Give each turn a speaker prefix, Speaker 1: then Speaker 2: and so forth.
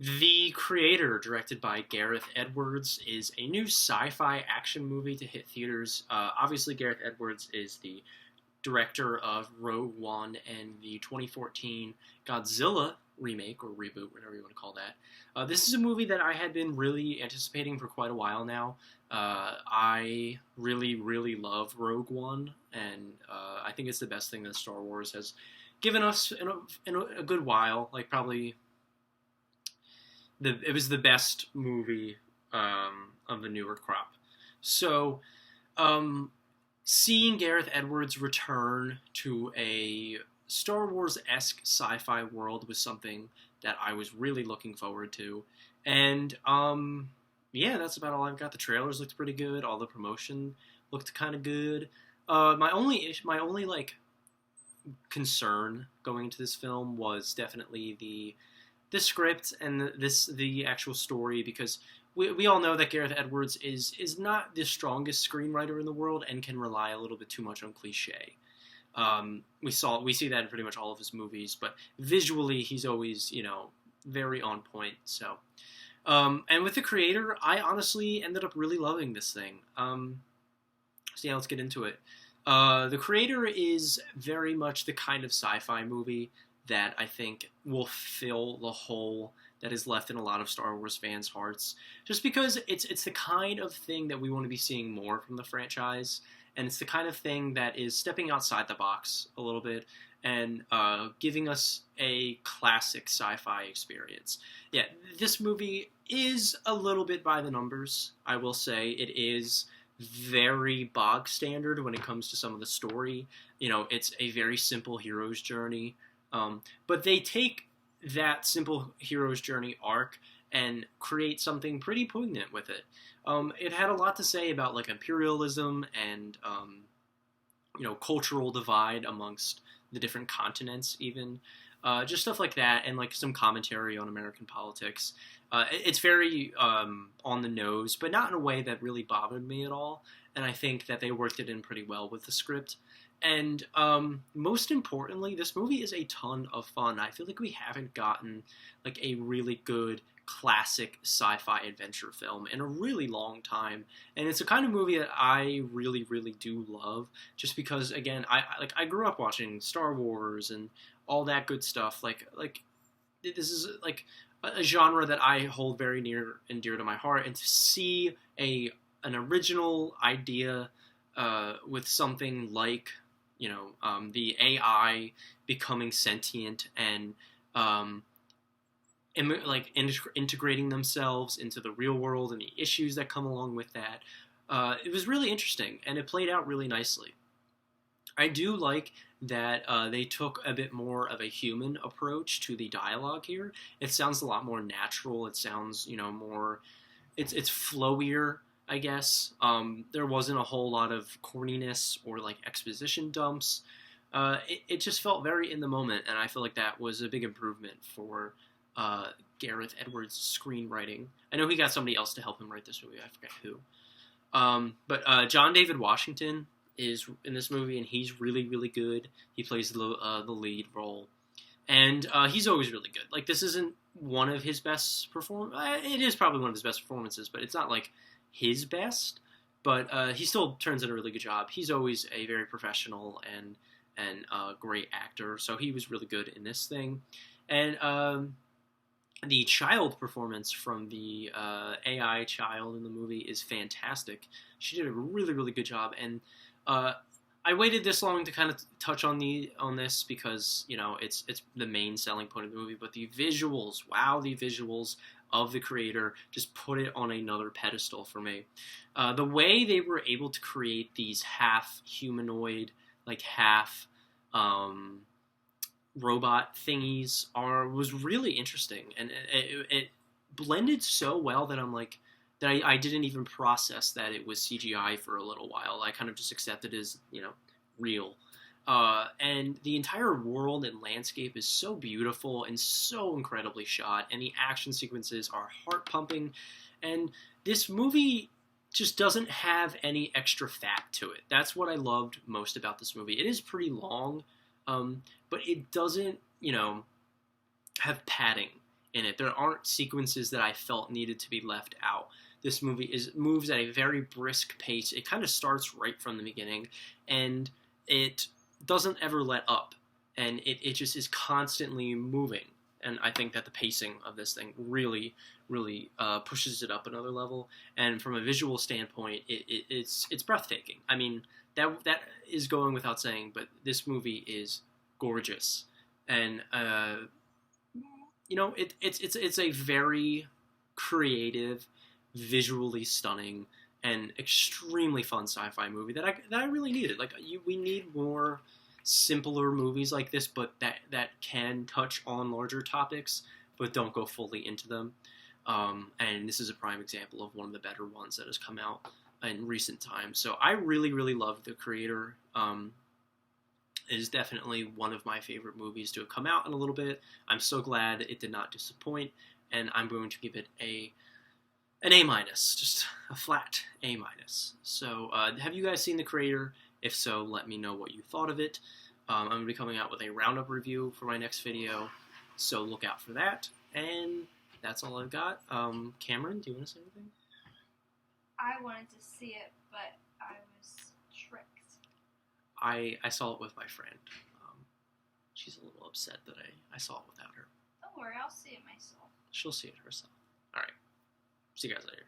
Speaker 1: The Creator, directed by Gareth Edwards, is a new sci-fi action movie to hit theaters. Obviously, Gareth Edwards is the director of Rogue One and the 2014 Godzilla remake or reboot, whatever you want to call that. This is a movie that I had been really anticipating for quite a while now. I really, really love Rogue One, and I think it's the best thing that Star Wars has given us in a good while. Like probably it was the best movie of the newer crop. So, seeing Gareth Edwards return to a Star Wars-esque sci-fi world was something that I was really looking forward to. And yeah, that's about all I've got. The trailers looked pretty good. All the promotion looked kind of good. My only like concern going into this film was definitely the script and the actual story, because we all know that Gareth Edwards is not the strongest screenwriter in the world and can rely a little bit too much on cliche. We see that in pretty much all of his movies, but visually he's always very on point. So, and with The Creator, I honestly ended up really loving this thing. So yeah, let's get into it. The Creator is very much the kind of sci-fi movie that I think will fill the hole that is left in a lot of Star Wars fans' hearts, just because it's the kind of thing that we want to be seeing more from the franchise, and it's the kind of thing that is stepping outside the box a little bit and giving us a classic sci-fi experience. Yeah, this movie is a little bit by the numbers, I will say. It is very bog standard when it comes to some of the story. It's a very simple hero's journey. But they take that simple hero's journey arc and create something pretty poignant with it. It had a lot to say about like imperialism and cultural divide amongst the different continents, even just stuff like that, and like some commentary on American politics. It's very on the nose, but not in a way that really bothered me at all. And I think that they worked it in pretty well with the script. And most importantly, this movie is a ton of fun. I feel like we haven't gotten like a really good classic sci-fi adventure film in a really long time, and it's a kind of movie that I really, really do love. Just because, again, I grew up watching Star Wars and all that good stuff. Like this is like a genre that I hold very near and dear to my heart, and to see an original idea with something like the AI becoming sentient and integrating themselves into the real world and the issues that come along with that. It was really interesting, and it played out really nicely. I do like that they took a bit more of a human approach to the dialogue here. It sounds a lot more natural. It sounds, more... It's flowier, I guess. There wasn't a whole lot of corniness or like exposition dumps. It just felt very in the moment, and I feel like that was a big improvement for Gareth Edwards' screenwriting. I know he got somebody else to help him write this movie. I forget who. But John David Washington is in this movie, and he's really, really good. He plays the lead role, and he's always really good. Like, this isn't one of his best it is probably one of his best performances, but it's not like his best, but he still turns in a really good job. He's always a very professional and great actor, so he was really good in this thing. And the child performance from the AI child in the movie is fantastic. She did a really, really good job, and I waited this long to kind of touch on this because it's the main selling point of the movie. But the visuals, wow, the visuals of The Creator just put it on another pedestal for me. The way they were able to create these half humanoid, like half robot thingies was really interesting, and it blended so well that I didn't even process that it was CGI for a little while. I kind of just accepted it as real. And the entire world and landscape is so beautiful and so incredibly shot, and the action sequences are heart-pumping, and this movie just doesn't have any extra fat to it. That's what I loved most about this movie. It is pretty long, but it doesn't, have padding in it. There aren't sequences that I felt needed to be left out. This movie moves at a very brisk pace. It kind of starts right from the beginning, and it doesn't ever let up, and it just is constantly moving. And I think that the pacing of this thing really, really pushes it up another level. And from a visual standpoint, it's breathtaking. I mean, that is going without saying, but this movie is gorgeous, and it's a very creative, visually stunning, and extremely fun sci-fi movie that I really needed. Like we need more simpler movies like this, but that can touch on larger topics, but don't go fully into them. And this is a prime example of one of the better ones that has come out in recent times. So I really, really love The Creator. It is definitely one of my favorite movies to have come out in a little bit. I'm so glad it did not disappoint, and I'm going to give it an A-, just a flat A-. So have you guys seen The Creator? If so, let me know what you thought of it. I'm going to be coming out with a roundup review for my next video, so look out for that. And that's all I've got. Cameron, do you want to say anything?
Speaker 2: I wanted to see it, but I was tricked.
Speaker 1: I saw it with my friend. She's a little upset that I saw it without her.
Speaker 2: Don't worry, I'll see it myself.
Speaker 1: She'll see it herself. All right. See you guys later.